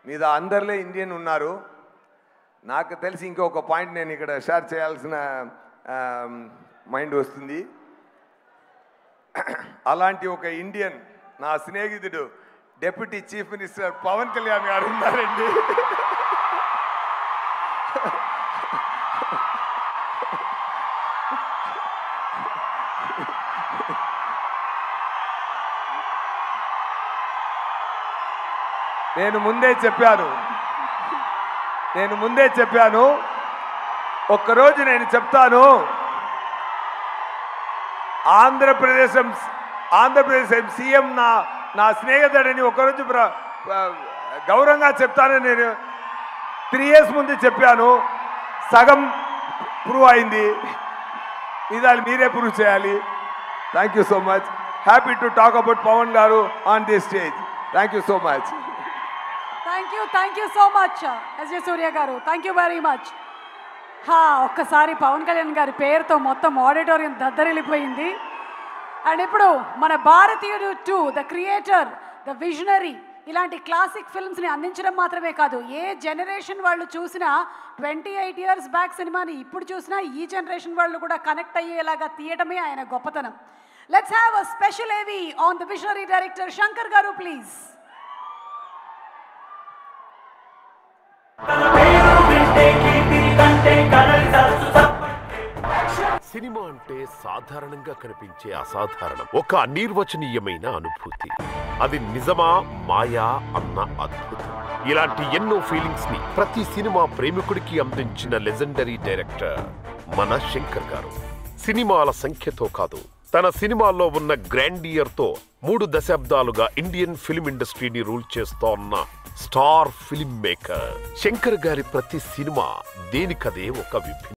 మీద అందరిలో ఇండియన్ ఉన్నారు. నాకు తెలిసి ఇంకొక పాయింట్ నేను ఇక్కడ షేర్ చేయాల్సిన మైండ్ వస్తుంది. అలాంటి ఒక ఇండియన్ నా స్నేహితుడు deputy chief minister Pawan Kalyan గారు ఉన్నారండి. నేను ముందే చెప్పాను ఒక్కరోజు నేను చెప్తాను. ఆంధ్రప్రదేశ్ సీఎం నా స్నేహితుడని ఒకరోజు గౌరవంగా చెప్తానని నేను 3 years ముందు చెప్పాను. సగం ప్రూవ్ అయింది. ఇదాలు మీరే ప్రూవ్ చేయాలి. Thank you so much. Happy to talk about Pavan garu on this stage. Thank you so much. Thank you so much SJ Surya garu. Thank you very much. ఒక్కసారి పవన్ కళ్యాణ్ గారి పేరుతో మొత్తం ఆడిటోరియం దద్దరిల్లిపోయింది. అండ్ ఇప్పుడు మన భారతీయుడు 2 ద క్రియేటర్, ద విజనరీ, ఇలాంటి క్లాసిక్ ఫిల్మ్స్ని అందించడం మాత్రమే కాదు, ఏ జనరేషన్ వాళ్ళు చూసినా 28 years బ్యాక్ సినిమాని ఇప్పుడు చూసినా ఈ జనరేషన్ వాళ్ళు కూడా కనెక్ట్ అయ్యేలాగా తీయటమే ఆయన గొప్పతనం. లెట్స్ హ్యావ్ అ స్పెషల్ ఏవి on the visionary director Shankar గారు ప్లీజ్. సినిమా అంటే సాధారణంగా కనిపించే అసాధారణం, ఒక అనిర్వచనీయమైన అనుభూతి. అది నిజమా మాయా అన్న అద్భుతం. ఇలాంటి ఎన్నో ఫీలింగ్స్ ని ప్రతి సినిమా ప్రేమికుడికి అందించిన లెజెండరీ డైరెక్టర్ మన శంకర్ గారు. సినిమాల సంఖ్యతో కాదు, తన సినిమాల్లో ఉన్న గ్రాండియర్ తో 3 దశాబ్దాలుగా ఇండియన్ ఫిల్మ్ ఇండస్ట్రీని రూల్ చేస్తోన్న స్టార్ ఫిల్మ్ మేకర్ శంకర్ గారి ప్రతి సినిమా దేనికదే ఒక విభిన్న